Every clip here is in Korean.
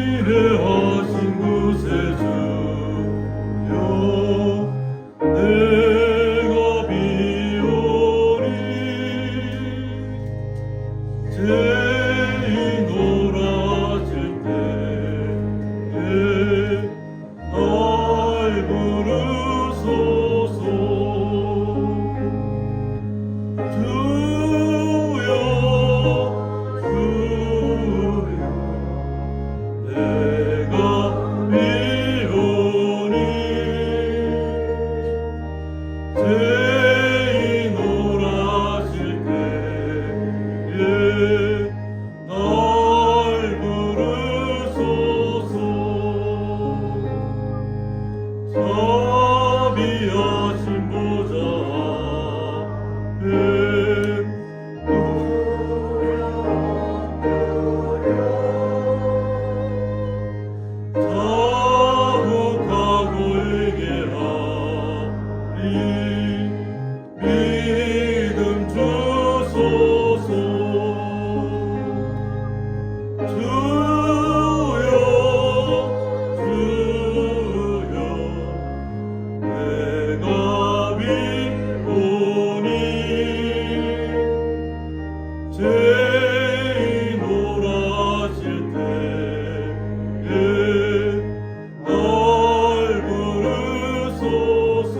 이래하신 구세주여 내가 비오니 죄인 놀아질 때에 날 부르소서 주여 내가 비오니 죄인 놀아질 때에 날 부르소서 자비하신 보좌 앞에 자복하고 회개하리 믿음 주소서 주여 주여 내가 비오니 죄인 놀아질 때에 날 부르소서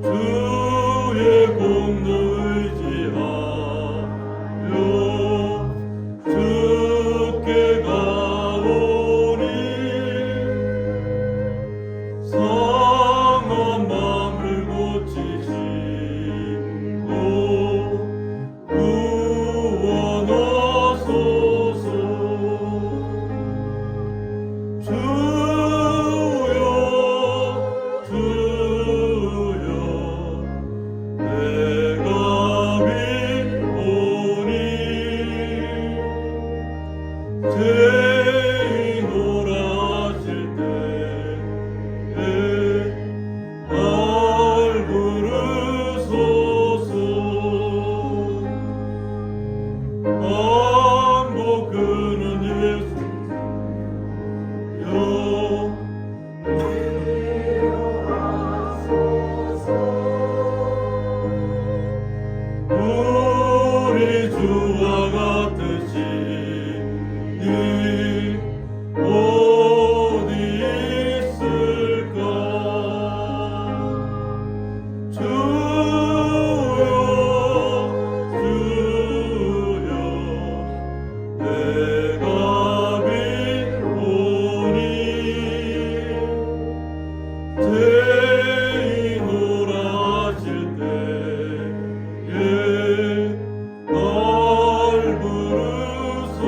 주의 공로 의지하여 주께 가오니 상한 마음을 고치시고 구원하소서 주여 주여 내가 비오니 죄인 놀아질 때에 날 부르소서 반복 그는 예수여 우리 주와 같으시니 어디 있을까 주여 주여 내가 비오니 죄인 놀아질 때에 날 부르소서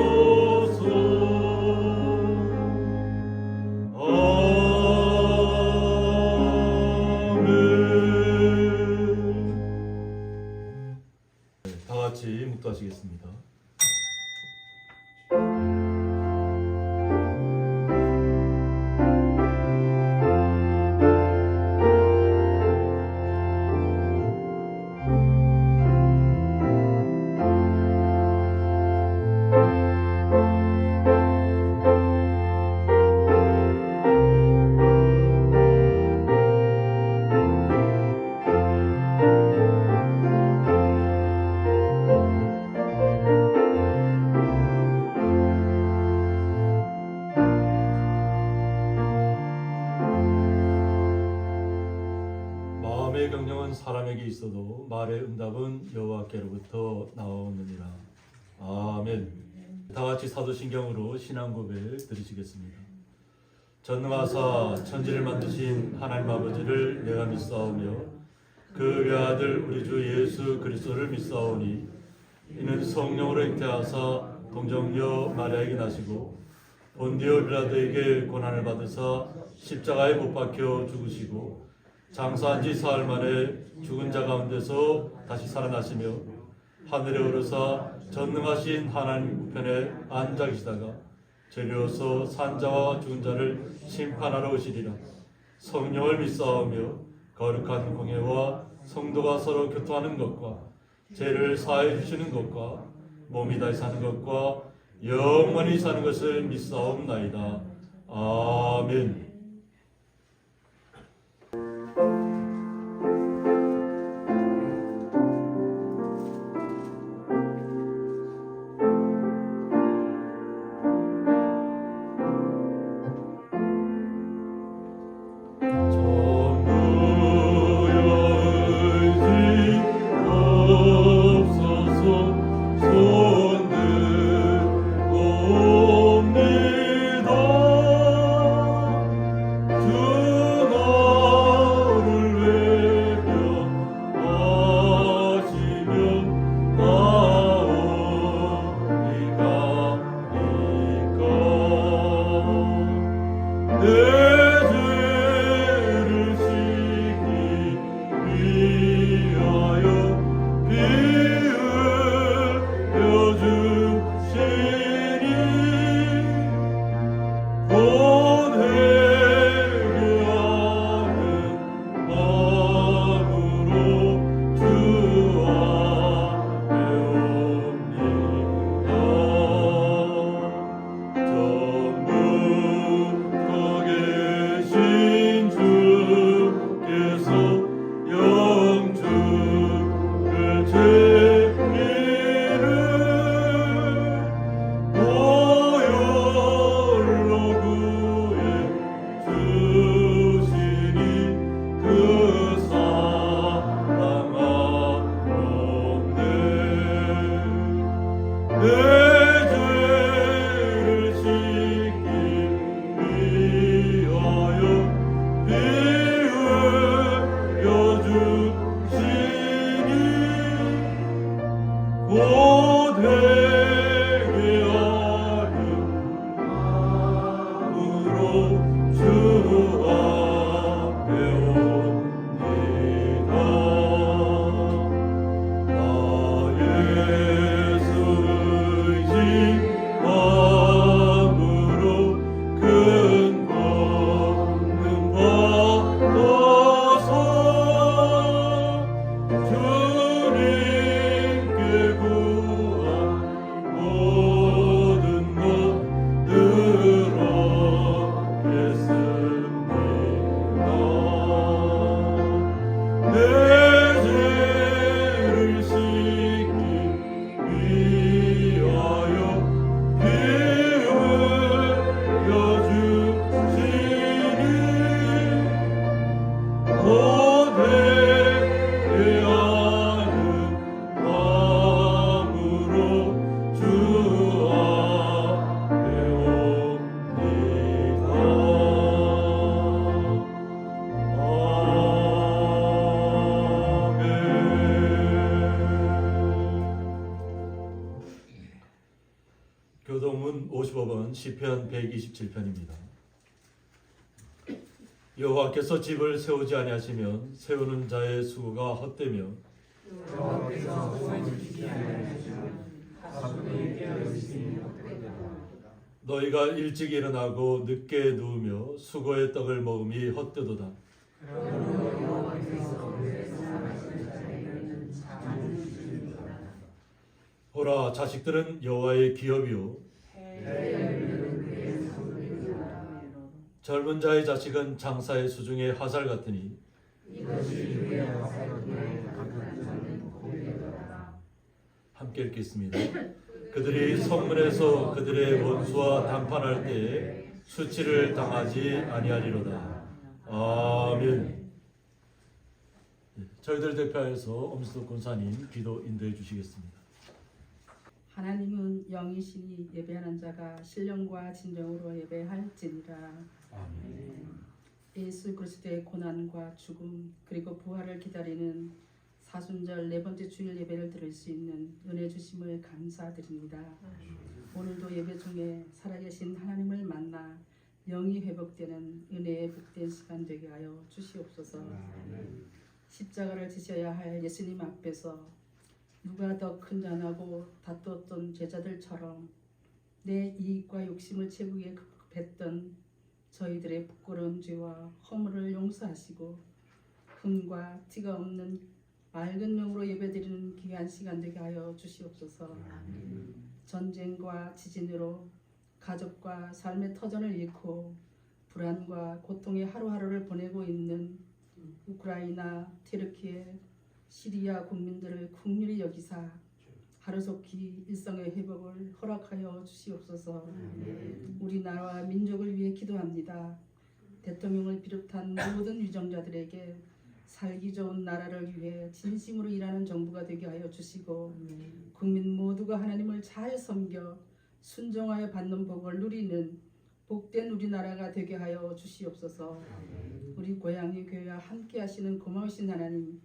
사람에게 있어도 말의 응답은 여호와께로부터 나오느니라. 아멘. 다 같이 사도신경으로 신앙 고백 드리시겠습니다. 전능하사 천지를 만드신 하나님 아버지를 내가 믿사오며 그 외아들 우리 주 예수 그리스도를 믿사오니 이는 성령으로 잉태하사 동정녀 마리아에게 나시고 본디오 빌라도에게 고난을 받으사 십자가에 못 박혀 죽으시고 장사한 지 사흘 만에 죽은 자 가운데서 다시 살아나시며 하늘에 오르사 전능하신 하나님 우편에 앉아 계시다가 재료서 산 자와 죽은 자를 심판하러 오시리라. 성령을 믿사오며 거룩한 공예와 성도가 서로 교통하는 것과 죄를 사해 주시는 것과 몸이 다시 사는 것과 영원히 사는 것을 믿사옵나이다. 아멘. 교동문 55번 시편 127편입니다. 여호와께서 집을 세우지 아니하시면 세우는 자의 수고가 헛되며 여호와께서 공을 지키지 아니하시면 가축이 깨어 있으니 헛되도다. 너희가 일찍 일어나고 늦게 누우며 수고의 떡을 먹음이 헛되도다. 그러므로 여호와께서 그에서 사신 자에게는 잠을 주시리로다. 보라, 자식들은 여호와의 기업이요 배를 그의 소유이로다. 젊은 자의 자식은 장사의 수중의 화살 같으니 이것이 그의 화살기에 가득하는 고기로다. 함께 읽겠습니다. 그들이 성문에서 그들의 원수와 담판할 때에 수치를 당하지 아니하리로다. 아멘. 저희들 대표하여서 엄수덕 권사님 기도 인도해 주시겠습니다. 하나님은 영이시니 예배하는 자가 신령과 진정으로 예배할지니라. 아멘. 예수 그리스도의 고난과 죽음 그리고 부활을 기다리는 사순절 네 번째 주일 예배를 드릴 수 있는 은혜 주심을 감사드립니다. 오늘도 예배 중에 살아계신 하나님을 만나 영이 회복되는 은혜의 복된 시간 되게 하여 주시옵소서. 십자가를 지셔야 할 예수님 앞에서 누가 더 큰 자나고 다투었던 제자들처럼 내 이익과 욕심을 채우기에 급급했던 저희들의 부끄러운 죄와 허물을 용서하시고 흠과 티가 없는 맑은 영으로 예배드리는 귀한 시간 되게 하여 주시옵소서. 전쟁과 지진으로 가족과 삶의 터전을 잃고 불안과 고통의 하루하루를 보내고 있는 우크라이나, 튀르키예, 시리아 국민들을 국률이 여기사 하루속히 일상의 회복을 허락하여 주시옵소서. 우리나라와 민족을 위해 기도합니다. 대통령을 비롯한 모든 유정자들에게 살기 좋은 나라를 위해 진심으로 일하는 정부가 되게 하여 주시고 국민 모두가 하나님을 잘 섬겨 순종하여 받는 복을 누리는 복된 우리나라가 되게 하여 주시옵소서. 우리 고향의 교회와 함께 하시는 고마우신 하나님,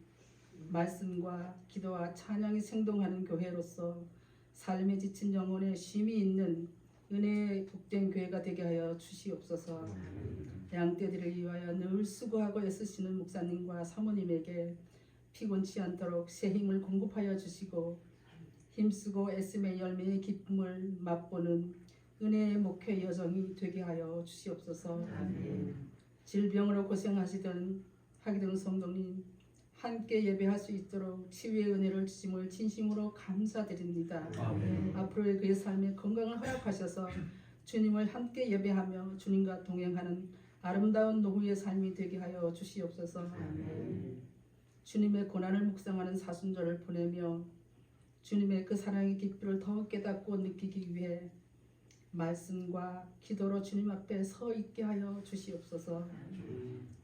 말씀과 기도와 찬양이 생동하는 교회로서 삶에 지친 영혼에 쉼이 있는 은혜의 복된 교회가 되게 하여 주시옵소서. 양떼들을 위하여 늘 수고하고 애쓰시는 목사님과 사모님에게 피곤치 않도록 새 힘을 공급하여 주시고 힘쓰고 애씀의 열매의 기쁨을 맛보는 은혜의 목회 여정이 되게 하여 주시옵소서. 질병으로 고생하시던 하기동 성도님 함께 예배할 수 있도록 치유의 은혜를 주심을 진심으로 감사드립니다. 앞으로의 그의 삶에 건강을 허락하셔서 주님을 함께 예배하며 주님과 동행하는 아름다운 노후의 삶이 되게 하여 주시옵소서. 주님의 고난을 묵상하는 사순절을 보내며 주님의 그 사랑의 깊이를 더욱 깨닫고 느끼기 위해 말씀과 기도로 주님 앞에 서 있게 하여 주시옵소서.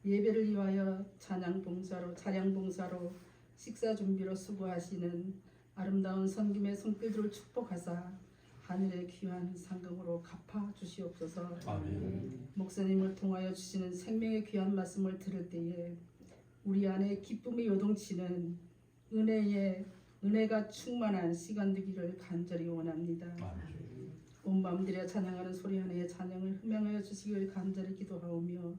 예배를 위하여 찬양 봉사로 식사 준비로 수고하시는 아름다운 선김의 손길들을 축복하사 하늘의 귀한 상금으로 갚아 주시옵소서. 아멘. 목사님을 통하여 주시는 생명의 귀한 말씀을 들을 때에 우리 안에 기쁨이 요동치는 은혜가 충만한 시간 되기를 간절히 원합니다. 아멘. 온 마음 들여 찬양하는 소리 하나의 찬양을 흠양하여 주시길 간절히 기도하오며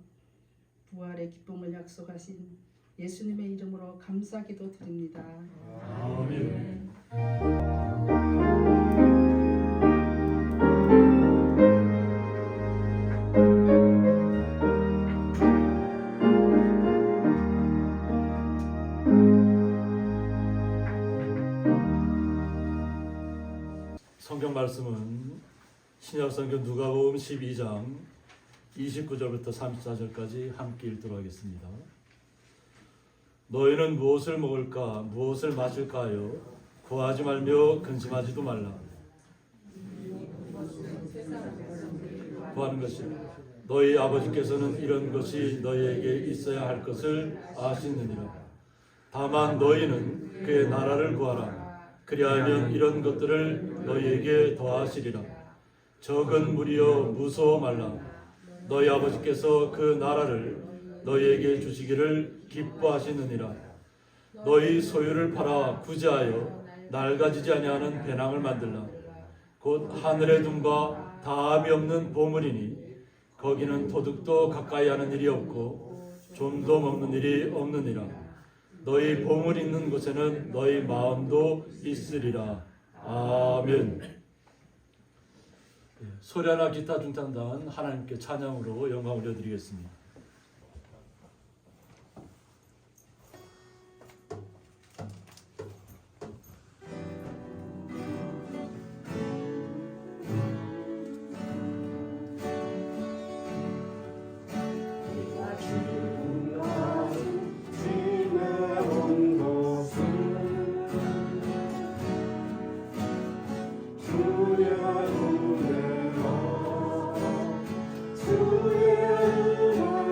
부활의 기쁨을 약속하신 예수님의 이름으로 감사 기도 드립니다. 아멘. 성경 말씀은 신약성경 누가복음 12장 29절부터 34절까지 함께 읽도록 하겠습니다. 너희는 무엇을 먹을까 무엇을 마실까 하여 구하지 말며 근심하지도 말라. 구하는 것이 너희 아버지께서는 이런 것이 너희에게 있어야 할 것을 아시느니라. 다만 너희는 그의 나라를 구하라. 그리하면 이런 것들을 너희에게 더하시리라. 적은 무리여 무서워 말라. 너희 아버지께서 그 나라를 너희에게 주시기를 기뻐하시느니라. 너희 소유를 팔아 구제하여 낡아지지 아니하는 배낭을 만들라. 곧 하늘의 둠과 다함이 없는 보물이니 거기는 도둑도 가까이 하는 일이 없고 좀도 먹는 일이 없느니라. 너희 보물 있는 곳에는 너희 마음도 있으리라. 아멘. 소리하나 기타 중탄단 하나님께 찬양으로 영광 올려드리겠습니다. 주의 은혜로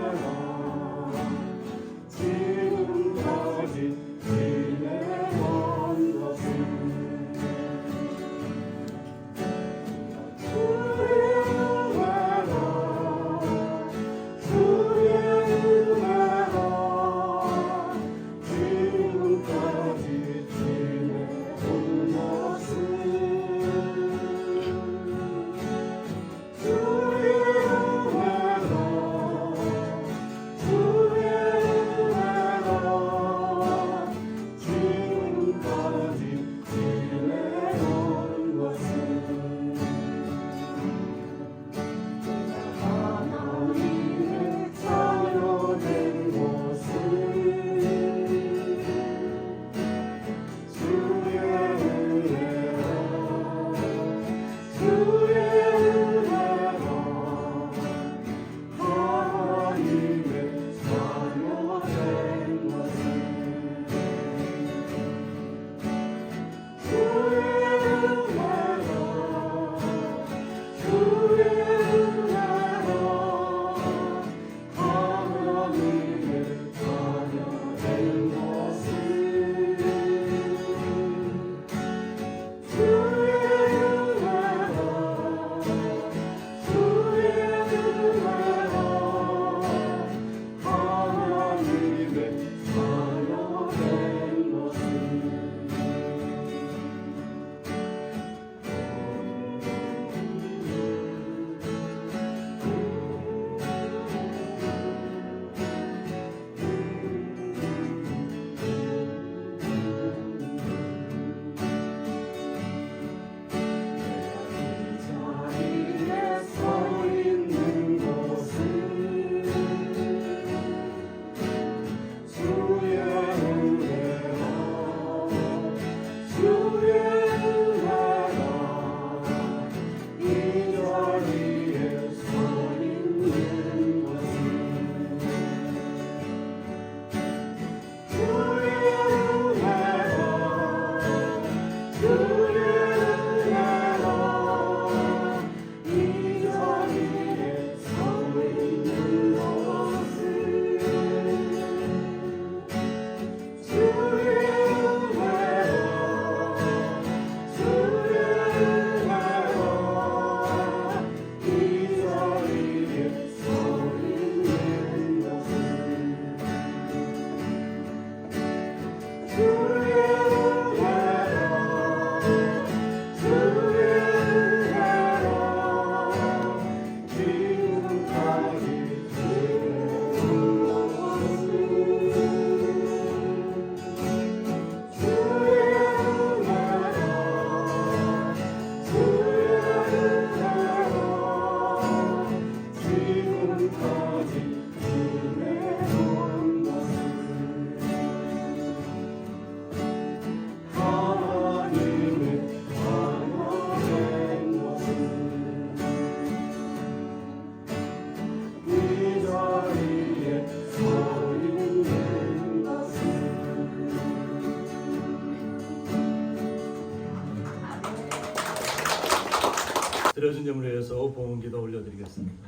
드려진 예물에 의해서 봉헌기도 올려드리겠습니다.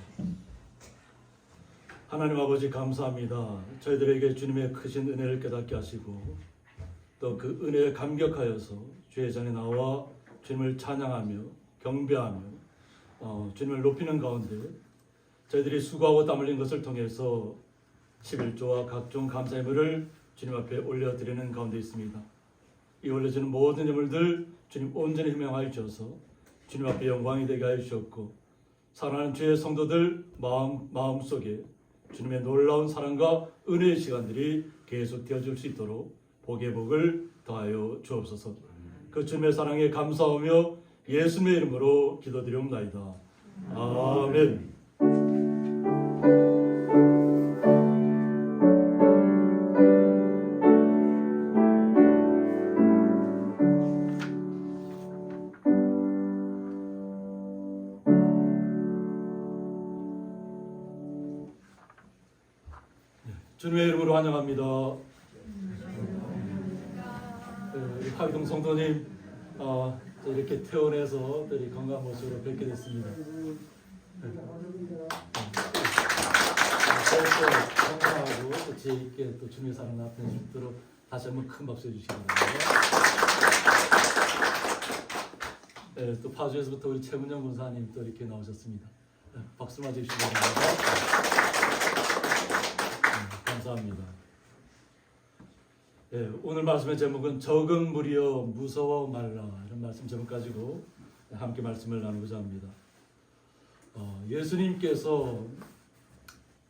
하나님 아버지 감사합니다. 저희들에게 주님의 크신 은혜를 깨닫게 하시고 또 그 은혜에 감격하여서 주의 전에 나와 주님을 찬양하며 경배하며 주님을 높이는 가운데 저희들이 수고하고 땀 흘린 것을 통해서 11조와 각종 감사 예물을 주님 앞에 올려드리는 가운데 있습니다. 이 올려지는 모든 예물들 주님 온전히 희명하여 주셔서 주님 앞에 영광이 되게 하여 주셨고 사랑하는 주의 성도들 마음속에 주님의 놀라운 사랑과 은혜의 시간들이 계속 되어줄 수 있도록 복의 복을 더하여 주옵소서. 그 주님의 사랑에 감사하며 예수님의 이름으로 기도드리옵나이다. 아멘. 주님의 이름으로 환영합니다. 우리 하위동 성도님 이렇게 퇴원해서 또 건강한 모습으로 뵙게 됐습니다. 건강하고 또 지혜 있게 또 주님의 사랑 나타낼 수 있도록 다시 한번 큰 박수 해주시기 바랍니다. 또 파주에서부터 우리 최문영 군사님 또 이렇게 나오셨습니다. 박수 맞으시기 바랍니다. 감사합니다. 오늘 말씀의 제목은 적은 무리여 무서워 말라 이런 말씀 제목 가지고 함께 말씀을 나누고자 합니다. 예수님께서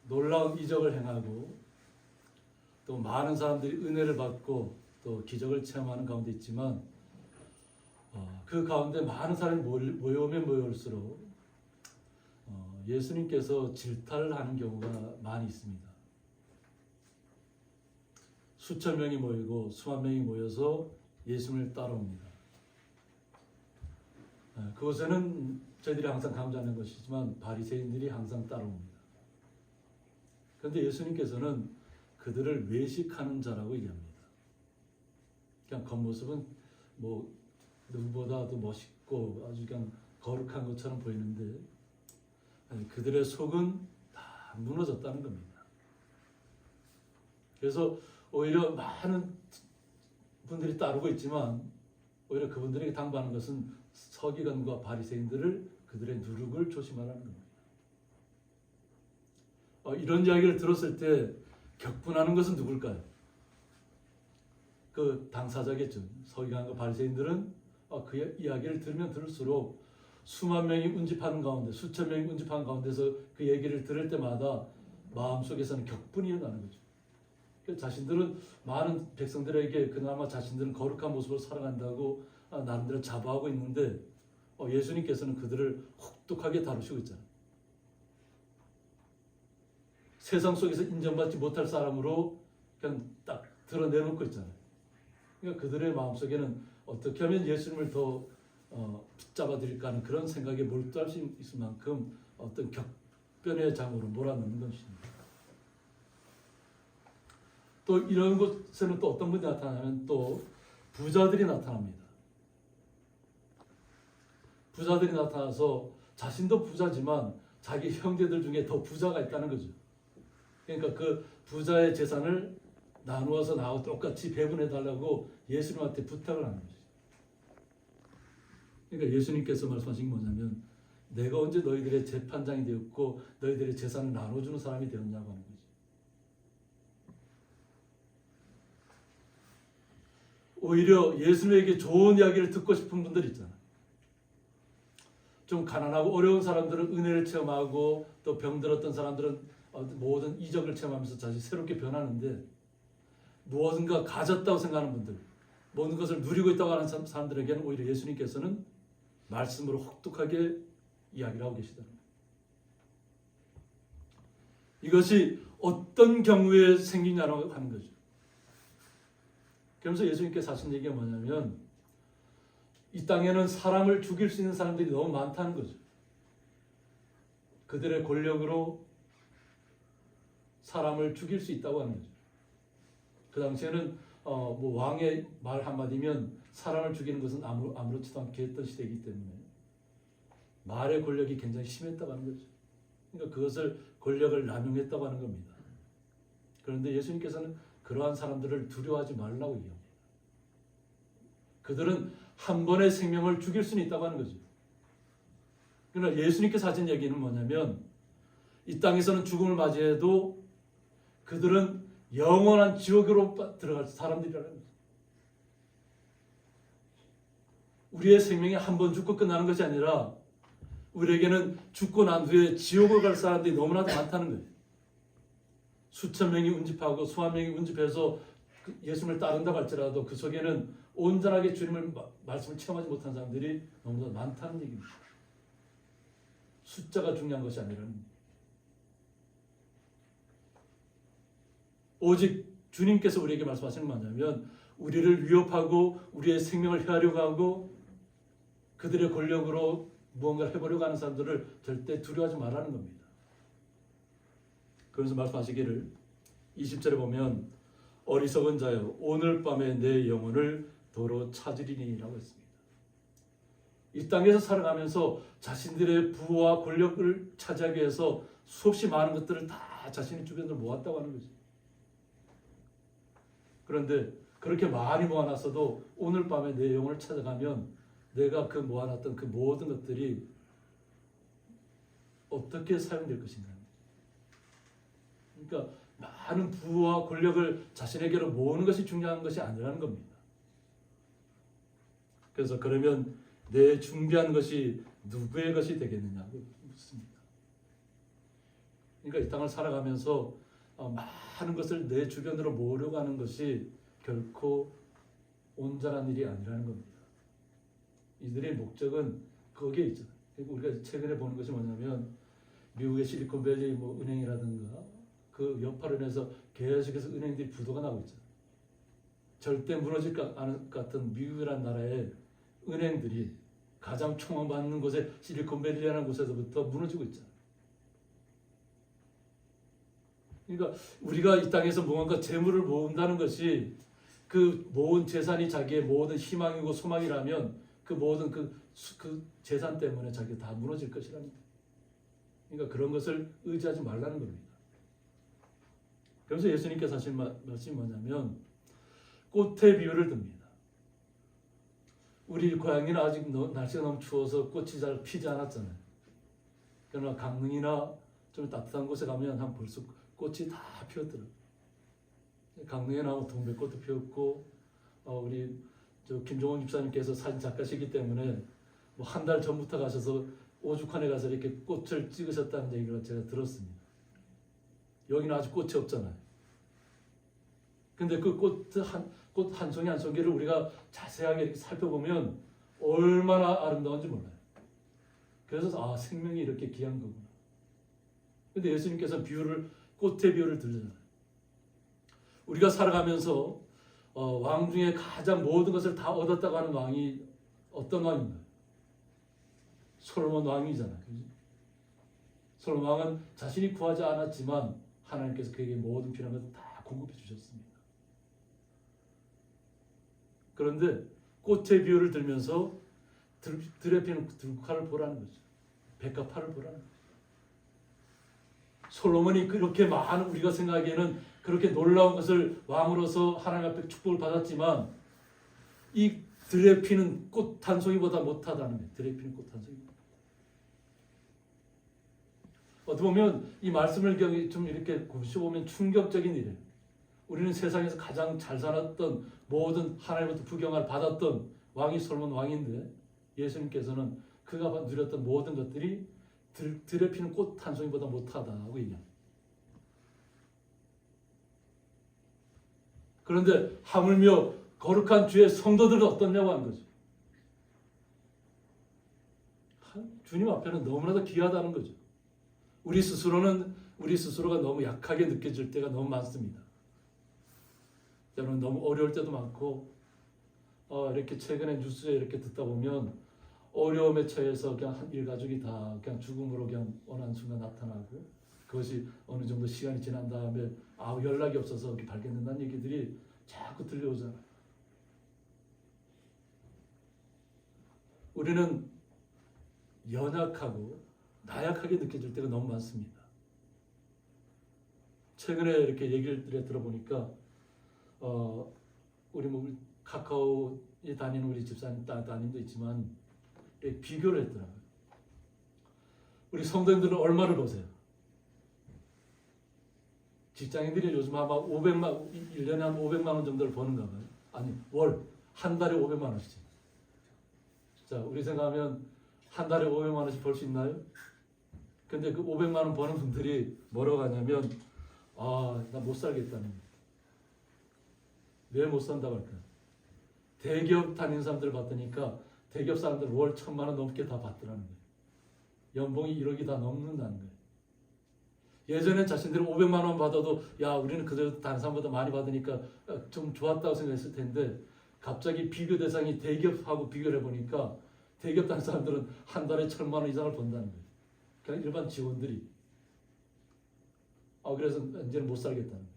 놀라운 이적을 행하고 또 많은 사람들이 은혜를 받고 또 기적을 체험하는 가운데 있지만 그 가운데 많은 사람이 모여오면 모여올수록 예수님께서 질타를 하는 경우가 많이 있습니다. 수천 명이 모이고 수만 명이 모여서 예수님을 따라옵니다. 그것에는 저희들이 항상 강조하는 것이지만 바리새인들이 항상 따라옵니다. 그런데 예수님께서는 그들을 외식하는 자라고 얘기합니다. 그냥 겉모습은 뭐 누구보다도 멋있고 아주 그냥 거룩한 것처럼 보이는데 그들의 속은 다 무너졌다는 겁니다. 그래서 오히려 많은 분들이 따르고 있지만 오히려 그분들에게 당부하는 것은 서기관과 바리새인들을 그들의 누룩을 조심하라는 겁니다. 이런 이야기를 들었을 때 격분하는 것은 누굴까요? 그 당사자겠죠. 서기관과 바리새인들은 그 이야기를 들으면 들을수록 수만 명이 운집하는 가운데 수천 명이 운집하는 가운데서 그 얘기를 들을 때마다 마음속에서는 격분이 일어나는 거죠. 자신들은 많은 백성들에게 그나마 자신들은 거룩한 모습을 살아간다고 나름대로 자부하고 있는데 예수님께서는 그들을 혹독하게 다루시고 있잖아요. 세상 속에서 인정받지 못할 사람으로 그냥 딱 드러내놓고 있잖아요. 그러니까 그들의 마음속에는 어떻게 하면 예수님을 더 붙잡아 드릴까 하는 그런 생각에 몰두할 수 있을 만큼 어떤 격변의 장으로 몰아넣는 것입니다. 또 이런 곳에는 또 어떤 분이 나타나면 또 부자들이 나타납니다. 부자들이 나타나서 자신도 부자지만 자기 형제들 중에 더 부자가 있다는 거죠. 그러니까 그 부자의 재산을 나누어서 나하고 똑같이 배분해 달라고 예수님한테 부탁을 하는 거죠. 그러니까 예수님께서 말씀하신 게 뭐냐면 내가 언제 너희들의 재판장이 되었고 너희들의 재산을 나눠주는 사람이 되었냐고 하는 거죠. 오히려 예수님에게 좋은 이야기를 듣고 싶은 분들 있잖아요. 좀 가난하고 어려운 사람들은 은혜를 체험하고 또 병들었던 사람들은 모든 이적을 체험하면서 다시 새롭게 변하는데 무엇인가 가졌다고 생각하는 분들, 모든 것을 누리고 있다고 하는 사람들에게는 오히려 예수님께서는 말씀으로 혹독하게 이야기를 하고 계시다는 거예요. 이것이 어떤 경우에 생기냐라고 하는 거죠. 그러면서 예수님께서 하신 얘기가 뭐냐면 이 땅에는 사람을 죽일 수 있는 사람들이 너무 많다는 거죠. 그들의 권력으로 사람을 죽일 수 있다고 하는 거죠. 그 당시에는 뭐 왕의 말 한마디면 사람을 죽이는 것은 아무렇지도 않게 했던 시대이기 때문에 말의 권력이 굉장히 심했다고 하는 거죠. 그러니까 그것을 권력을 남용했다고 하는 겁니다. 그런데 예수님께서는 그러한 사람들을 두려워하지 말라고 얘기합니다. 그들은 한 번의 생명을 죽일 수는 있다고 하는 거죠. 그러나 예수님께서 하신 얘기는 뭐냐면 이 땅에서는 죽음을 맞이해도 그들은 영원한 지옥으로 들어갈 사람들이라는 거죠. 우리의 생명이 한 번 죽고 끝나는 것이 아니라 우리에게는 죽고 난 후에 지옥을 갈 사람들이 너무나도 많다는 거예요. 수천 명이 운집하고 수만 명이 운집해서 예수님을 따른다고 할지라도 그 속에는 온전하게 주님을 말씀을 체험하지 못한 사람들이 너무나 많다는 얘기입니다. 숫자가 중요한 것이 아니라는 거예요. 오직 주님께서 우리에게 말씀하시는 건 뭐냐면 우리를 위협하고 우리의 생명을 헤아려고 하고 그들의 권력으로 무언가를 해보려고 하는 사람들을 절대 두려워하지 말라는 겁니다. 그러면서 말씀하시기를 20절에 보면 어리석은 자여 오늘 밤에 내 영혼을 도로 찾으리니 라고 했습니다. 이 땅에서 살아가면서 자신들의 부와 권력을 차지하기 위해서 수없이 많은 것들을 다 자신의 주변으로 모았다고 하는 거죠. 그런데 그렇게 많이 모아놨어도 오늘 밤에 내 영혼을 찾아가면 내가 그 모아놨던 그 모든 것들이 어떻게 사용될 것인가. 그러니까 많은 부와 권력을 자신에게로 모으는 것이 중요한 것이 아니라는 겁니다. 그래서 그러면 내 준비한 것이 누구의 것이 되겠느냐고 묻습니다. 그러니까 이 땅을 살아가면서 많은 것을 내 주변으로 모으려고 하는 것이 결코 온전한 일이 아니라는 겁니다. 이들의 목적은 거기에 있잖아요. 그리고 우리가 최근에 보는 것이 뭐냐면 미국의 실리콘밸리 은행이라든가 그 여파로 인해서 계속해서 은행들이 부도가 나고 있잖아요. 절대 무너질 것 같은 미국이라는 나라의 은행들이 가장 총망받는 곳에 실리콘밸리라는 곳에서부터 무너지고 있잖아요. 그러니까 우리가 이 땅에서 뭔가 재물을 모은다는 것이 그 모은 재산이 자기의 모든 희망이고 소망이라면 그 모든 그 재산 때문에 자기가 다 무너질 것이라는 거예요. 그러니까 그런 것을 의지하지 말라는 겁니다. 그래서 예수님께서 하신 말씀이 뭐냐면 꽃의 비유를 듭니다. 우리 고향에는 아직 날씨가 너무 추워서 꽃이 잘 피지 않았잖아요. 그러나 강릉이나 좀 따뜻한 곳에 가면 한 벌써 꽃이 다 피었더라고요. 강릉에 나오면 동백꽃도 피었고 우리 김종원 집사님께서 사진 작가시기 때문에 한 달 전부터 가셔서 오죽헌에 가서 이렇게 꽃을 찍으셨다는 얘기를 제가 들었습니다. 여기는 아직 꽃이 없잖아요. 근데 그 꽃 한 송이 한 송이를 우리가 자세하게 이렇게 살펴보면 얼마나 아름다운지 몰라요. 그래서 생명이 이렇게 귀한 거구나. 근데 예수님께서 꽃의 비유를 들으잖아요. 우리가 살아가면서 왕 중에 가장 모든 것을 다 얻었다고 하는 왕이 어떤 왕인가요? 솔로몬 왕이잖아요. 그렇지? 솔로몬 왕은 자신이 구하지 않았지만 하나님께서 그에게 모든 필요한 것을 다 공급해 주셨습니다. 그런데 꽃의 비유를 들면서 들에 피는 들국화를 보라는 거죠. 백합화를 보라는 거죠. 솔로몬이 그렇게 많은 우리가 생각하기에는 그렇게 놀라운 것을 왕으로서 하나님 앞에 축복을 받았지만 이 들에 피는 꽃 한 송이보다 못하다는 거예요. 들에 피는 꽃 한 송이보다. 어떻게 보면 이 말씀을 좀 이렇게 고시보면 충격적인 일이에요. 우리는 세상에서 가장 잘 살았던 모든 하나님부터 부경을 받았던 왕이 솔로몬 왕인데 예수님께서는 그가 누렸던 모든 것들이 들에 피는 꽃 한 송이보다 못하다고 얘기합니다. 그런데 하물며 거룩한 주의 성도들은 어떻냐고 하는 거죠. 주님 앞에는 너무나도 귀하다는 거죠. 우리 스스로가 너무 약하게 느껴질 때가 너무 많습니다. 때로는 너무 어려울 때도 많고 이렇게 최근에 뉴스에 이렇게 듣다 보면 어려움에 처해서 그냥 한 일가족이 다 그냥 죽음으로 그냥 어느 한순간 나타나고 그것이 어느 정도 시간이 지난 다음에 연락이 없어서 이렇게 발견된다는 얘기들이 자꾸 들려오잖아요. 우리는 연약하고 나약하게 느껴질 때가 너무 많습니다. 최근에 이렇게 얘기를 들어보니까 우리 뭐 카카오에 다니는 우리 집사님 따님도 있지만 비교를 했더라고요. 우리 성도님들은 얼마를 보세요? 직장인들이 요즘 아마 1년에 한 500만 원 정도를 버는가 봐요. 아니, 한 달에 500만 원씩. 자, 우리 생각하면 한 달에 500만 원씩 벌 수 있나요? 근데 그 500만 원 버는 분들이 뭐라고 하냐면, 나 못 살겠다는 거예요. 왜 못 산다고 할까요? 대기업 다니는 사람들 봤더니까 대기업 사람들 월 1,000만 원 넘게 다 받더라는 거예요. 연봉이 1억이 다 넘는다는 거예요. 예전에 자신들이 500만 원 받아도 우리는 그래도 다른 사람보다 많이 받으니까 좀 좋았다고 생각했을 텐데 갑자기 비교 대상이 대기업하고 비교를 해보니까 대기업 다니는 사람들은 한 달에 1,000만 원 이상을 번다는 거예요. 그냥 일반 직원들이. 그래서 이제는 못 살겠다는 거예요.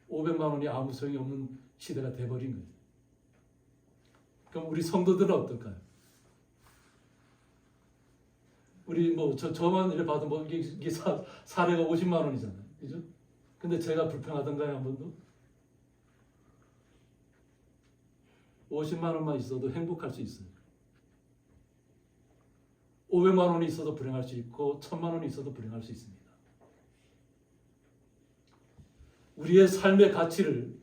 500만 원이 아무 소용이 없는 시대가 돼버린 거예요. 그럼 우리 성도들은 어떨까요? 우리 저만 이래 봐도 이게 사례가 50만 원이잖아요. 그죠? 근데 제가 불평하던가요, 한 번도? 50만 원만 있어도 행복할 수 있어요. 500만 원이 있어도 불행할 수 있고 1,000만 원이 있어도 불행할 수 있습니다. 우리의 삶의 가치를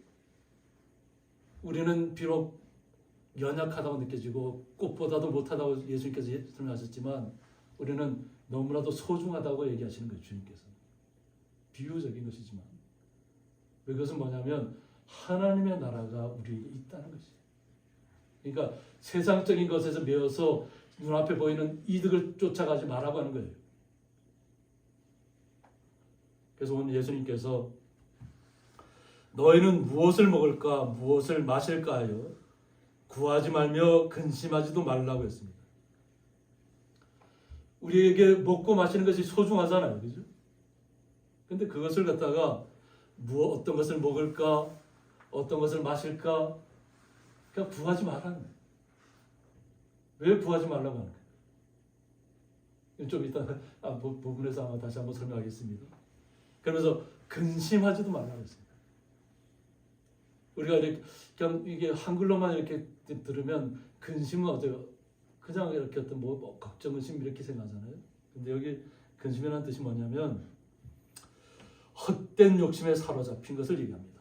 우리는 비록 연약하다고 느껴지고 꽃보다도 못하다고 예수님께서 설명하셨지만 우리는 너무나도 소중하다고 얘기하시는 거예요. 주님께서. 비유적인 것이지만 그것은 뭐냐면 하나님의 나라가 우리에게 있다는 것이에요. 그러니까 세상적인 것에서 매여서 눈앞에 보이는 이득을 쫓아가지 말라고 하는 거예요. 그래서 오늘 예수님께서 너희는 무엇을 먹을까 무엇을 마실까 하여 구하지 말며 근심하지도 말라고 했습니다. 우리에게 먹고 마시는 것이 소중하잖아요. 그죠? 근데 그것을 갖다가 어떤 것을 먹을까 어떤 것을 마실까 그냥 구하지 말라는 거예요. 왜 구하지 말라고 하는 거예요? 좀 이따 부분에서 아마 다시 한번 설명하겠습니다. 그러면서 근심하지도 말라고 했습니다. 우리가 이렇게 그냥 이게 한글로만 이렇게 들으면 근심은 어때요? 그냥 이렇게 어떤 걱정, 의심 이렇게 생각하잖아요. 근데 여기 근심이라는 뜻이 뭐냐면 헛된 욕심에 사로잡힌 것을 얘기합니다.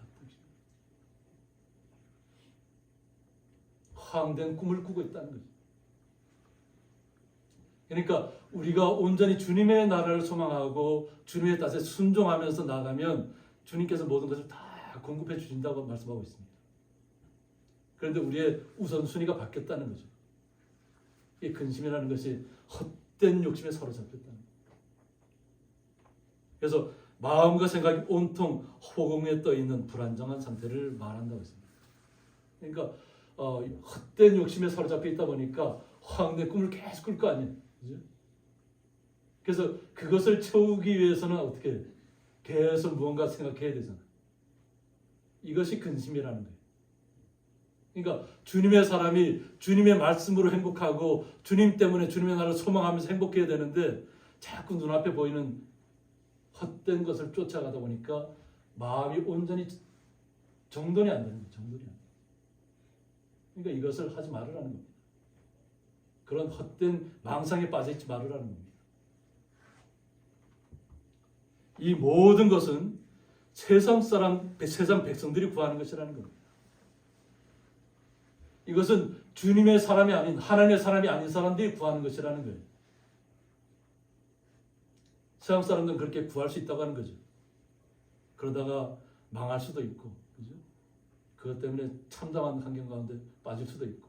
허황된 꿈을 꾸고 있다는 거죠. 그러니까 우리가 온전히 주님의 나라를 소망하고 주님의 뜻에 순종하면서 나가면 주님께서 모든 것을 다 공급해 주신다고 말씀하고 있습니다. 그런데 우리의 우선순위가 바뀌었다는 거죠. 이 근심이라는 것이 헛된 욕심에 사로잡혔다는 거예요. 그래서 마음과 생각이 온통 허공에 떠 있는 불안정한 상태를 말한다고 했습니다. 그러니까 헛된 욕심에 사로잡혀 있다 보니까 허황된 꿈을 계속 꿀 거 아니에요. 그죠? 그래서 그것을 채우기 위해서는 어떻게 계속 무언가 생각해야 되잖아요. 이것이 근심이라는 거예요. 그러니까 주님의 사람이 주님의 말씀으로 행복하고 주님 때문에 주님의 나라를 소망하면서 행복해야 되는데 자꾸 눈앞에 보이는 헛된 것을 쫓아가다 보니까 마음이 온전히 정돈이 안 되는 거예요. 정돈이 안 돼요. 그러니까 이것을 하지 말으라는 겁니다. 그런 헛된 망상에 빠져있지 말으라는 겁니다. 이 모든 것은 세상 백성들이 구하는 것이라는 겁니다. 이것은 주님의 사람이 아닌 하나님의 사람이 아닌 사람들이 구하는 것이라는 거예요. 세상 사람들은 그렇게 구할 수 있다고 하는 거죠. 그러다가 망할 수도 있고, 그죠? 그것 때문에 참담한 환경 가운데 빠질 수도 있고,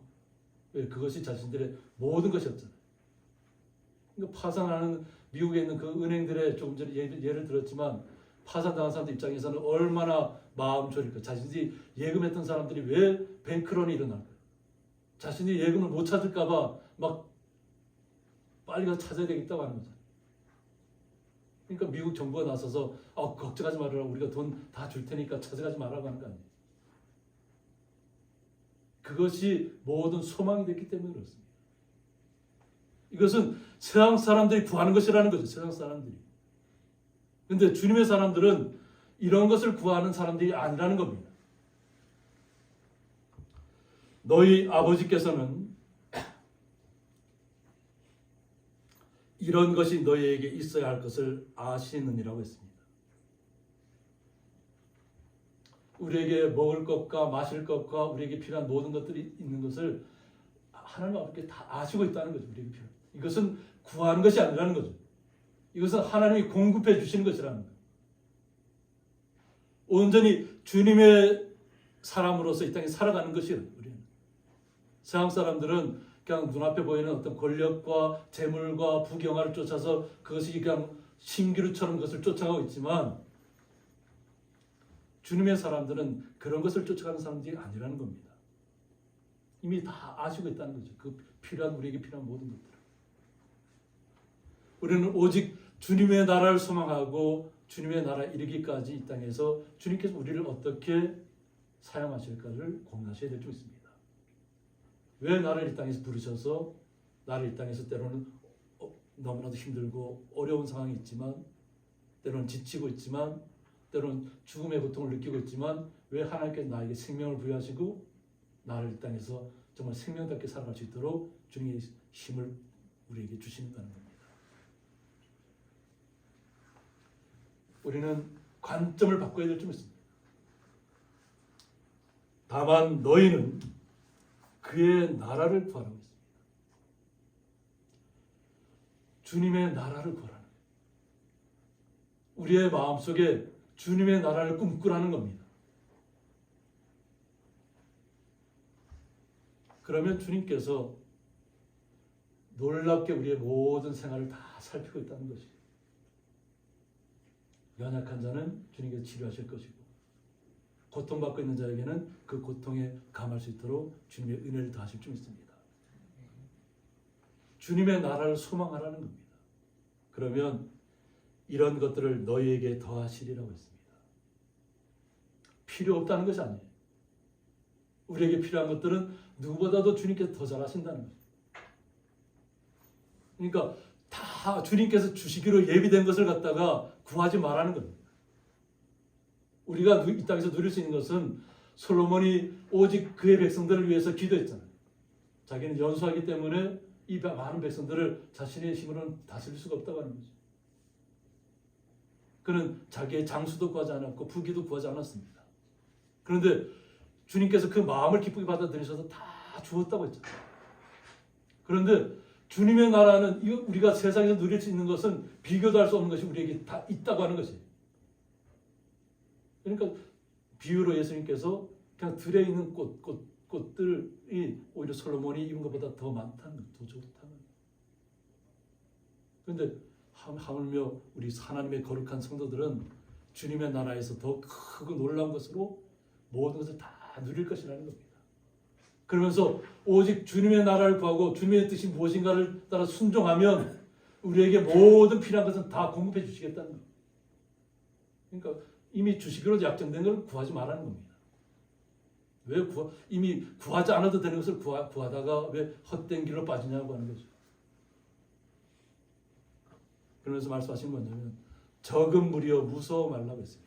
왜? 그것이 자신들의 모든 것이었잖아요. 그러니까 파산하는 미국에 있는 그 은행들의 조금 전에 예를 들었지만 파산당한 사람들 입장에서는 얼마나 마음 졸일까. 자신들이 예금했던 사람들이 왜 뱅크런이 일어날까. 자신이 예금을 못 찾을까봐 막 빨리 가서 찾아야 되겠다고 하는 거잖아요. 그러니까 미국 정부가 나서서 걱정하지 말아라. 우리가 돈 다 줄 테니까 찾아가지 말라고 하는 거 아니에요. 그것이 모든 소망이 됐기 때문에 그렇습니다. 이것은 세상 사람들이 구하는 것이라는 거죠. 세상 사람들이. 근데 주님의 사람들은 이런 것을 구하는 사람들이 아니라는 겁니다. 너희 아버지께서는 이런 것이 너희에게 있어야 할 것을 아시느니라고 했습니다. 우리에게 먹을 것과 마실 것과 우리에게 필요한 모든 것들이 있는 것을 하나님 아버지께 다 아시고 있다는 거죠. 우리에게 필요한. 이것은 구하는 것이 아니라는 거죠. 이것은 하나님이 공급해 주시는 것이라는 거예요. 온전히 주님의 사람으로서 이 땅에 살아가는 것이에요. 우리는. 세상 사람들은 그냥 눈앞에 보이는 어떤 권력과 재물과 부경화를 쫓아서 그것이 그냥 신기루처럼 그것을 쫓아가고 있지만 주님의 사람들은 그런 것을 쫓아가는 사람들이 아니라는 겁니다. 이미 다 아시고 있다는 거죠. 그 필요한 우리에게 필요한 모든 것들을. 우리는 오직 주님의 나라를 소망하고 주님의 나라에 이르기까지 이 땅에서 주님께서 우리를 어떻게 사용하실까를 고민하셔야 될 줄 있습니다. 왜 나를 이 땅에서 부르셔서 나를 이 땅에서 때로는 너무나도 힘들고 어려운 상황이 있지만 때로는 지치고 있지만 때로는 죽음의 고통을 느끼고 있지만 왜 하나님께서 나에게 생명을 부여하시고 나를 이 땅에서 정말 생명답게 살아갈 수 있도록 주님의 힘을 우리에게 주신다는 겁니다. 우리는 관점을 바꿔야 될 줄 믿습니다. 다만 너희는 그의 나라를 구하라고 했습니다. 주님의 나라를 구하라는 거예요. 우리의 마음속에 주님의 나라를 꿈꾸라는 겁니다. 그러면 주님께서 놀랍게 우리의 모든 생활을 다 살피고 있다는 것이에요. 연약한 자는 주님께서 치료하실 것이고 고통받고 있는 자에게는 그 고통에 감할 수 있도록 주님의 은혜를 더하실 줄 믿습니다. 주님의 나라를 소망하라는 겁니다. 그러면 이런 것들을 너희에게 더하시리라고 했습니다. 필요 없다는 것이 아니에요. 우리에게 필요한 것들은 누구보다도 주님께서 더 잘하신다는 거죠. 그러니까 다 주님께서 주시기로 예비된 것을 갖다가 구하지 말라는 겁니다. 우리가 이 땅에서 누릴 수 있는 것은 솔로몬이 오직 그의 백성들을 위해서 기도했잖아요. 자기는 연소하기 때문에 이 많은 백성들을 자신의 힘으로는 다스릴 수가 없다고 하는 거죠. 그는 자기의 장수도 구하지 않았고 부귀도 구하지 않았습니다. 그런데 주님께서 그 마음을 기쁘게 받아들이셔서 다 주었다고 했잖아요. 그런데 주님의 나라는 우리가 세상에서 누릴 수 있는 것은 비교도 할 수 없는 것이 우리에게 다 있다고 하는 것이에요. 그러니까 비유로 예수님께서 그냥 들에 있는 꽃들이 오히려 솔로몬이 입은 것보다 더 많다는 거예요. 더 좋다는 거예요. 그런데 하물며 우리 하나님의 거룩한 성도들은 주님의 나라에서 더 크고 놀라운 것으로 모든 것을 다 누릴 것이라는 겁니다. 그러면서 오직 주님의 나라를 구하고 주님의 뜻이 무엇인가를 따라 순종하면 우리에게 모든 필요한 것은 다 공급해 주시겠다는 겁니다. 그러니까 이미 주시기로 약정된 걸 구하지 말라는 겁니다. 왜 이미 구하지 않아도 되는 것을 구하다가 왜 헛된 길로 빠지냐고 하는 거죠. 그러면서 말씀하신 건 뭐냐면 적은 무리여 무서워 말라고 했습니다.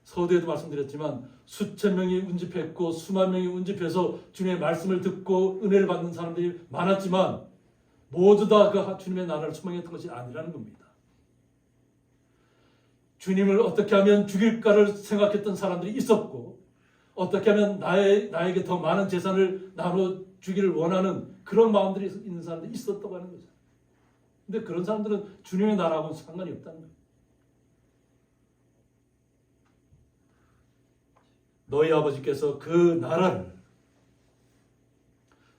서두에도 말씀드렸지만 수천 명이 운집했고 수만 명이 운집해서 주님의 말씀을 듣고 은혜를 받는 사람들이 많았지만 모두 다 그 주님의 나라를 소망했던 것이 아니라는 겁니다. 주님을 어떻게 하면 죽일까를 생각했던 사람들이 있었고 어떻게 하면 나에게 더 많은 재산을 나눠 주기를 원하는 그런 마음들이 있는 사람들이 있었다고 하는 거죠. 근데 그런 사람들은 주님의 나라하고는 상관이 없다는 거예요. 너희 아버지께서 그 나라를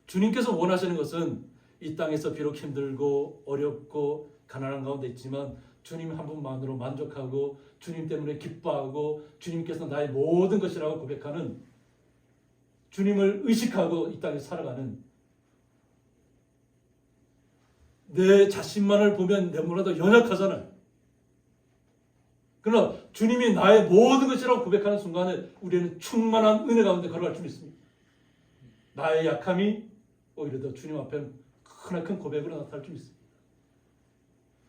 주님께서 원하시는 것은 이 땅에서 비록 힘들고 어렵고 가난한 가운데 있지만 주님 한 분만으로 만족하고 주님 때문에 기뻐하고 주님께서 나의 모든 것이라고 고백하는 주님을 의식하고 이 땅에 살아가는 내 자신만을 보면 너무나도 연약하잖아요. 그러나 주님이 나의 모든 것이라고 고백하는 순간에 우리는 충만한 은혜 가운데 걸어갈 수 있습니다. 나의 약함이 오히려 더 주님 앞에는 크나큰 고백으로 나타날 줄 믿습니다.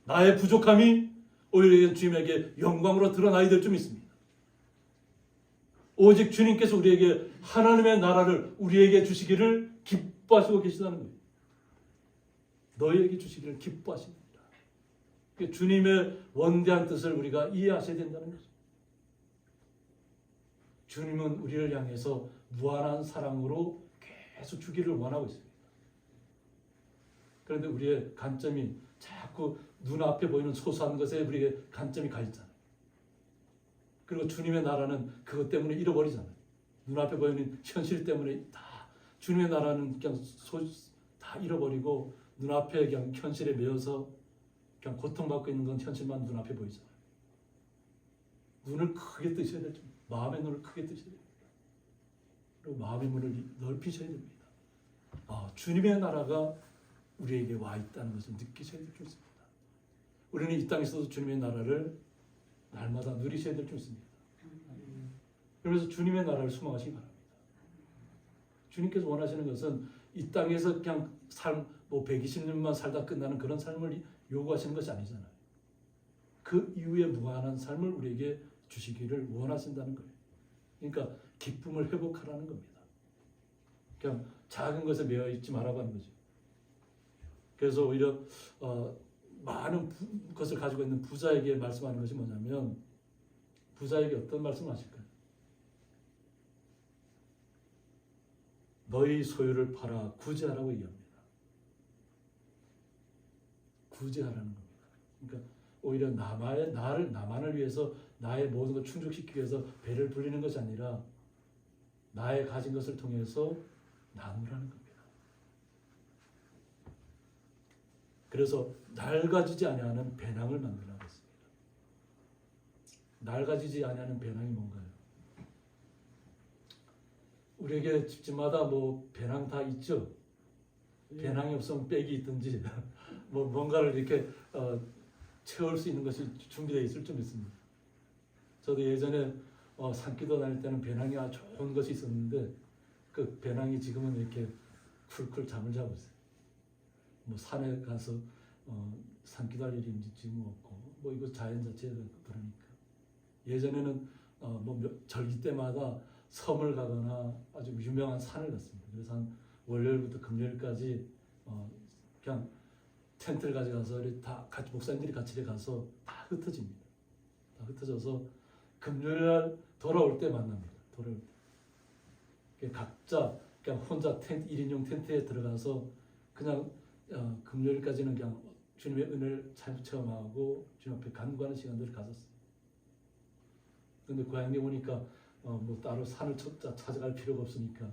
나의 부족함이 오히려 주님에게 영광으로 드러나야 될 줄 믿습니다. 오직 주님께서 우리에게 하나님의 나라를 우리에게 주시기를 기뻐하시고 계시다는 거예요. 너희에게 주시기를 기뻐하십니다. 주님의 원대한 뜻을 우리가 이해하셔야 된다는 거죠. 주님은 우리를 향해서 무한한 사랑으로 계속 주기를 원하고 있습니다. 그런데 우리의 관점이 자꾸 눈앞에 보이는 소소한 것에 우리의 관점이 가 있잖아요. 그리고 주님의 나라는 그것 때문에 잃어버리잖아요. 눈앞에 보이는 현실 때문에 다 주님의 나라는 그냥 다 잃어버리고 눈앞에 그냥 현실에 매여서 그냥 고통받고 있는 건 현실만 눈앞에 보이잖아요. 눈을 크게 뜨셔야 되죠. 마음의 눈을 크게 뜨셔야 됩니다. 그리고 마음의 문을 넓히셔야 됩니다. 주님의 나라가 우리에게 와 있다는 것을 느끼셔야 될 줄 있습니다. 우리는 이 땅에서도 주님의 나라를 날마다 누리셔야 될 줄 있습니다. 그래서 주님의 나라를 소망하시기 바랍니다. 주님께서 원하시는 것은 이 땅에서 그냥 뭐 120년만 살다 끝나는 그런 삶을 요구하시는 것이 아니잖아요. 그 이후에 무한한 삶을 우리에게 주시기를 원하신다는 거예요. 그러니까 기쁨을 회복하라는 겁니다. 그냥 작은 것에 매여 있지 말라고 하는 거죠. 그래서 오히려 많은 것을 가지고 있는 부자에게 말씀하는 것이 뭐냐면, 부자에게 어떤 말씀을 하실까요? 너희 소유를 팔아 구제하라고 얘기합니다. 구제하라는 겁니다. 그러니까 오히려 나만을 위해서 나의 모든 걸 충족시키기 위해서 배를 불리는 것이 아니라 나의 가진 것을 통해서 나누라는 겁니다. 그래서 낡아지지 아니하는 배낭을 만들라고 했습니다. 낡아지지 아니하는 배낭이 뭔가요? 우리에게 집집마다 뭐 배낭 다 있죠. 배낭이 없으면 백이 있든지 뭐 뭔가를 이렇게 채울 수 있는 것이 준비되어 있을 줄 믿습니다. 저도 예전에 산기도 다닐 때는 배낭이 아주 좋은 것이 있었는데 그 배낭이 지금은 이렇게 쿨쿨 잠을 자고 있어요. 뭐 산에 가서 산기도 할 일이 지금 없고 뭐 이거 자연 자체가 그러니까 예전에는 뭐 절기 때마다 섬을 가거나 아주 유명한 산을 갔습니다. 그래서 한 월요일부터 금요일까지 그냥 텐트를 가져가서 다 같이 목사님들이 같이 가서 다 흩어집니다. 다 흩어져서 금요일날 돌아올 때 만납니다. 돌아올 때 각자 그냥 혼자 1인용 텐트에 들어가서 그냥 금요일까지는 그냥 주님의 은혜를 체험하고 주님 앞에 간구하는 시간들을 가졌어요. 그런데 고향에 오니까 뭐 따로 산을 찾아갈 필요가 없으니까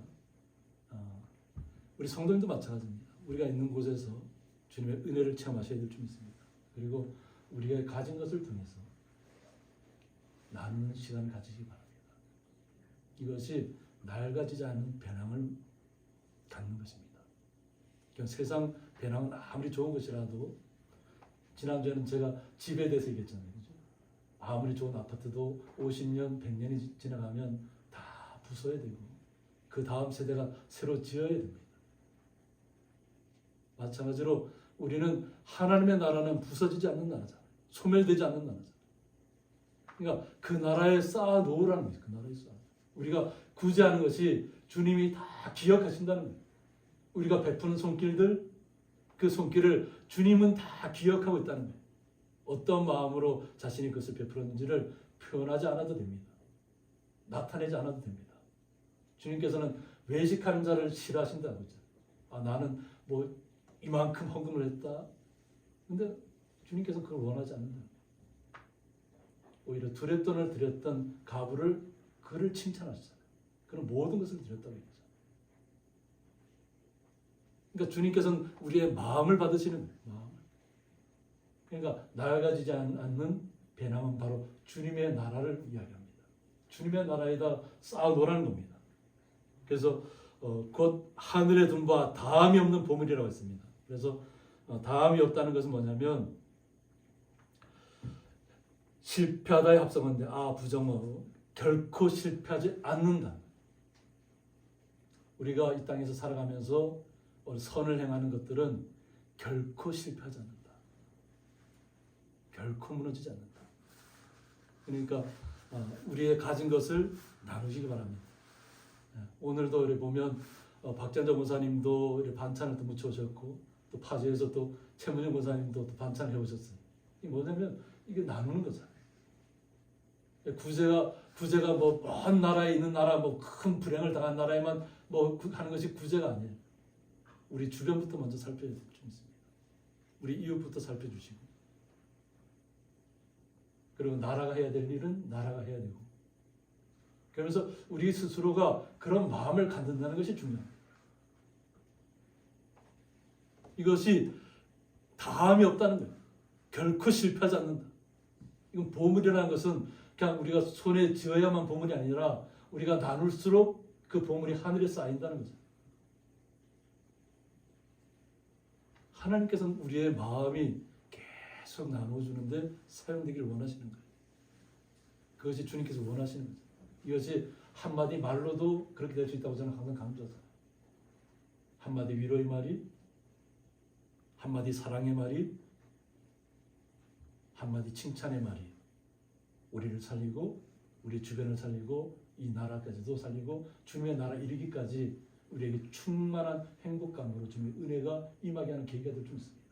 우리 성도님도 마찬가지입니다. 우리가 있는 곳에서 주님의 은혜를 체험하셔야 될 줄 믿습니다. 그리고 우리가 가진 것을 통해서 나누는 시간을 가지시기 바랍니다. 이것이 낡아지지 않은 배낭을 갖는 것입니다. 그러니까 세상 배낭은 아무리 좋은 것이라도 지난주에는 제가 집에 대해서 얘기했잖아요. 그죠? 아무리 좋은 아파트도 50년, 100년이 지나가면 다 부숴야 되고 그 다음 세대가 새로 지어야 됩니다. 마찬가지로 우리는 하나님의 나라는 부서지지 않는 나라잖아요. 소멸되지 않는 나라잖아요. 그러니까 그 나라에 쌓아 놓으라는 거죠. 그 나라에 쌓아. 우리가 구제하는 것이 주님이 다 기억하신다는 거예요. 우리가 베푸는 손길들, 그 손길을 주님은 다 기억하고 있다는 거예요. 어떤 마음으로 자신이 그것을 베풀었는지를 표현하지 않아도 됩니다. 나타내지 않아도 됩니다. 주님께서는 외식하는 자를 싫어하신다고 했죠. 나는 뭐 이만큼 헌금을 했다. 근데 주님께서 그걸 원하지 않는다. 오히려 두랫돈을 드렸던 가부를 그를 칭찬하시잖아요. 그는 모든 것을 드렸다고 얘기하잖아요. 그러니까 주님께서는 우리의 마음을 받으시는 거예요. 마음을. 그러니까 낡아지지 않는 배낭은 바로 주님의 나라를 이야기합니다. 주님의 나라에다 쌓아놓으라는 겁니다. 그래서 곧 하늘에 둔 바 다함이 없는 보물이라고 했습니다. 그래서 다함이 없다는 것은 뭐냐면 실패하다의 합성어인데 부정어로 결코 실패하지 않는다. 우리가 이 땅에서 살아가면서 선을 행하는 것들은 결코 실패하지 않는다. 결코 무너지지 않는다. 그러니까 우리의 가진 것을 나누시기 바랍니다. 오늘도 이렇게 보면 박찬정 권사님도 이렇게 반찬을 또 무쳐 오셨고, 또 파주에서 또 최문영 권사님도 또 반찬을 해 오셨어요. 이게 뭐냐면 이게 나누는 거잖아요. 구제가 뭐 먼 나라에 있는 나라, 뭐 큰 불행을 당한 나라에만 뭐 하는 것이 구제가 아니에요. 우리 주변부터 먼저 살펴야 될 좀 있습니다. 우리 이웃부터 살펴주시고, 그리고 나라가 해야 될 일은 나라가 해야 되고, 그러면서 우리 스스로가 그런 마음을 갖는다는 것이 중요합니다. 이것이 다함이 없다는 거예요. 결코 실패하지 않는다. 이건 보물이라는 것은 그냥 우리가 손에 쥐어야만 보물이 아니라 우리가 나눌수록 그 보물이 하늘에 쌓인다는 거죠. 하나님께서는 우리의 마음이 계속 나눠주는데 사용되기를 원하시는 거예요. 그것이 주님께서 원하시는 거죠. 이것이 한마디 말로도 그렇게 될 수 있다고 저는 항상 강조하잖아요. 한마디 위로의 말이, 한마디 사랑의 말이, 한마디 칭찬의 말이 우리를 살리고 우리 주변을 살리고 이 나라까지도 살리고 주님의 나라 이르기까지 우리에게 충만한 행복감으로 주님의 은혜가 임하게 하는 계기가 될 수 있습니다.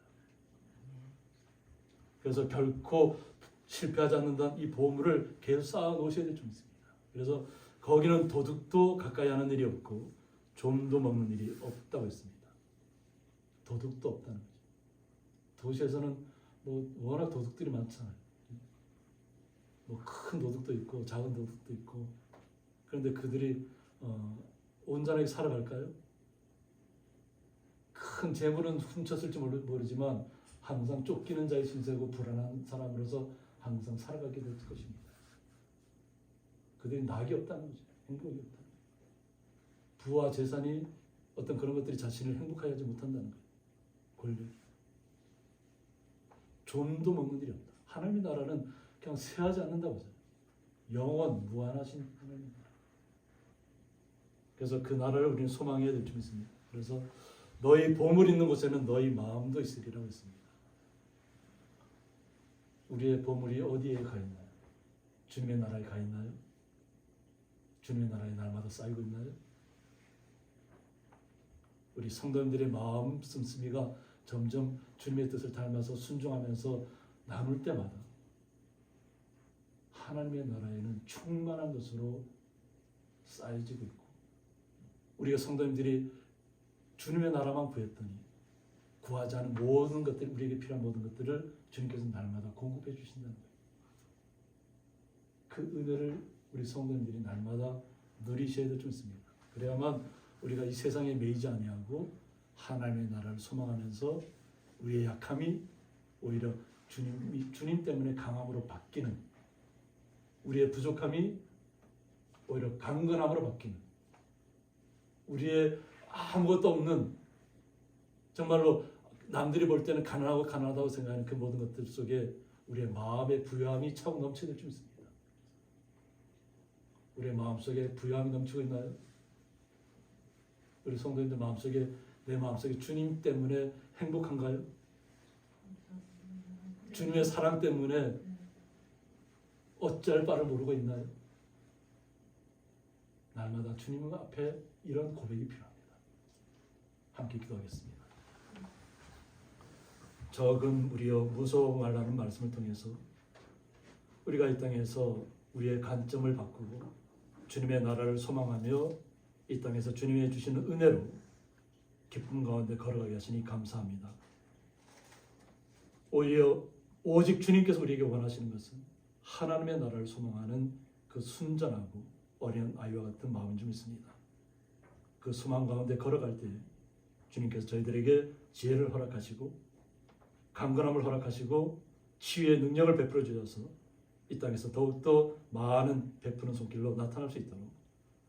그래서 결코 실패하지 않는다는 이 보물을 계속 쌓아 놓으셔야 될 줄 믿습니다. 그래서 거기는 도둑도 가까이 하는 일이 없고 좀도 먹는 일이 없다고 했습니다. 도둑도 없다는 거죠. 도시에서는 뭐 워낙 도둑들이 많잖아요. 뭐 큰 도둑도 있고 작은 도둑도 있고, 그런데 그들이 온전하게 살아갈까요? 큰 재물은 훔쳤을지 모르지만 항상 쫓기는 자의 신세고 불안한 사람으로서 항상 살아가게 될 것입니다. 그들이 낙이 없다는 거죠. 행복이 없다는 거죠. 부와 재산이 어떤 그런 것들이 자신을 행복하게 하지 못한다는 거예요. 권력. 좀도 먹는 일이 없다. 하나님의 나라는 그냥 쇠하지 않는다고 하잖아요. 영원 무한하신 하나님의 나라. 그래서 그 나라를 우리는 소망해야 될 줄 믿습니다. 그래서 너희 보물 있는 곳에는 너희 마음도 있으리라고 했습니다. 우리의 보물이 어디에 가 있나요? 주님의 나라에 가 있나요? 주님의 나라에 날마다 쌓이고 있나요? 우리 성도님들의 마음 씀씀이가 점점 주님의 뜻을 닮아서 순종하면서 나눌 때마다 하나님의 나라에는 충만한 것으로 쌓여지고 있고, 우리가 성도님들이 주님의 나라만 구했더니 구하지 않은 모든 것들, 우리에게 필요한 모든 것들을 주님께서 날마다 공급해 주신다는 거예요. 그 은혜를 우리 성도님들이 날마다 누리셔야 될 줄 믿습니다. 그래야만 우리가 이 세상에 매이지 아니하고 하나님의 나라를 소망하면서 우리의 약함이 오히려 주님 때문에 강함으로 바뀌는, 우리의 부족함이 오히려 강건함으로 바뀌는, 우리의 아무것도 없는, 정말로 남들이 볼 때는 가난하다고 생각하는 그 모든 것들 속에 우리의 마음의 부요함이 차고 넘쳐야 될 줄 믿습니다. 우리의 마음속에 부요함이 넘치고 있나요? 우리 성도님들 마음속에, 내 마음속에 주님 때문에 행복한가요? 주님의 사랑 때문에 어찌할 바를 모르고 있나요? 날마다 주님 앞에 이런 고백이 필요합니다. 함께 기도하겠습니다. 적은 무리여 무서워 말라는 말씀을 통해서 우리가 이 땅에서 우리의 관점을 바꾸고 주님의 나라를 소망하며 이 땅에서 주님이 주시는 은혜로 기쁨 가운데 걸어가게 하시니 감사합니다. 오히려 오직 주님께서 우리에게 원하시는 것은 하나님의 나라를 소망하는 그 순전하고 어린 아이와 같은 마음인 줄 믿습니다. 그 소망 가운데 걸어갈 때 주님께서 저희들에게 지혜를 허락하시고 강건함을 허락하시고 치유의 능력을 베풀어 주셔서 이 땅에서 더욱더 많은 베푸는 손길로 나타날 수 있도록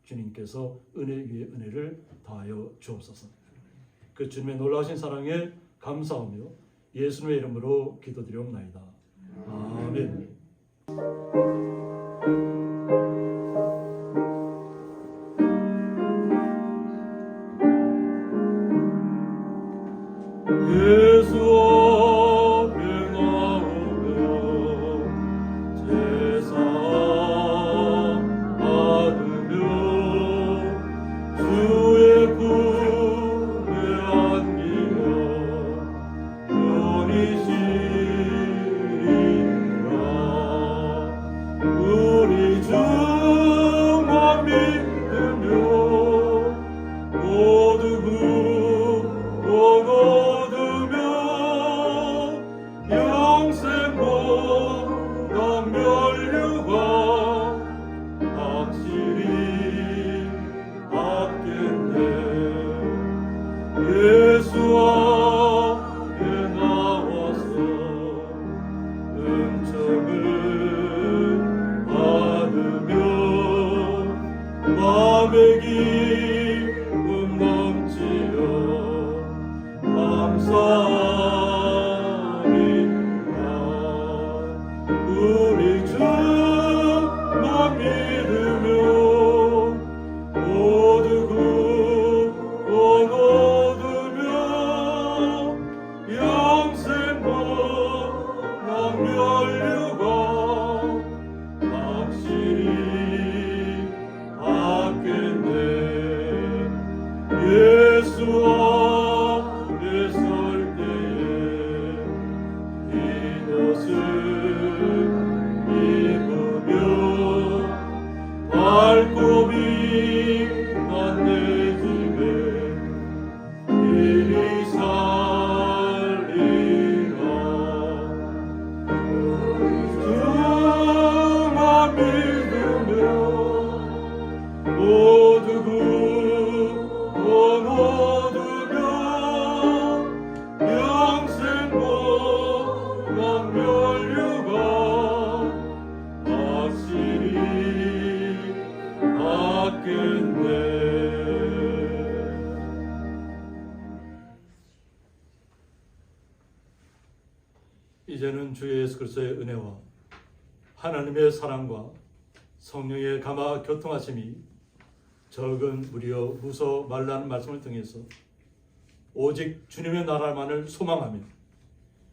주님께서 은혜 위에 은혜를 더하여 주옵소서. 그 주님의 놀라우신 사랑에 감사하며 예수님의 이름으로 기도드리옵나이다. 아멘. 예수 것을 입으며 발굽이 난 내 집에 이리 살리라. 주만 믿으며 모두 구원 얻으며 영생 복만 면류가 확실히 받겠네. 이제는 주 예수 그리스도의 은혜와 하나님의 사랑과 성령의 감화 교통하심이 적은 무리여 무서 말라는 말씀을 통해서 오직 주님의 나라만을 소망하며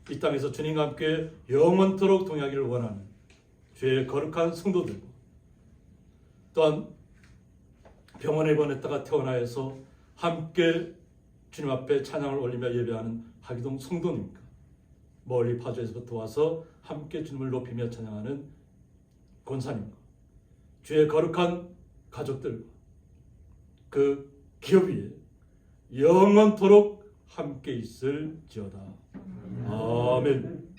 이 땅에서 주님과 함께 영원토록 동행하기를 원하는 주의 거룩한 성도들과 또한 병원에 입원했다가 퇴원하여서 함께 주님 앞에 찬양을 올리며 예배하는 하기동 성도님과 멀리 파주에서부터 와서 함께 주님을 높이며 찬양하는 권사님과 주의 거룩한 가족들과 그 기업 위에 영원토록 함께 있을지어다. 아멘.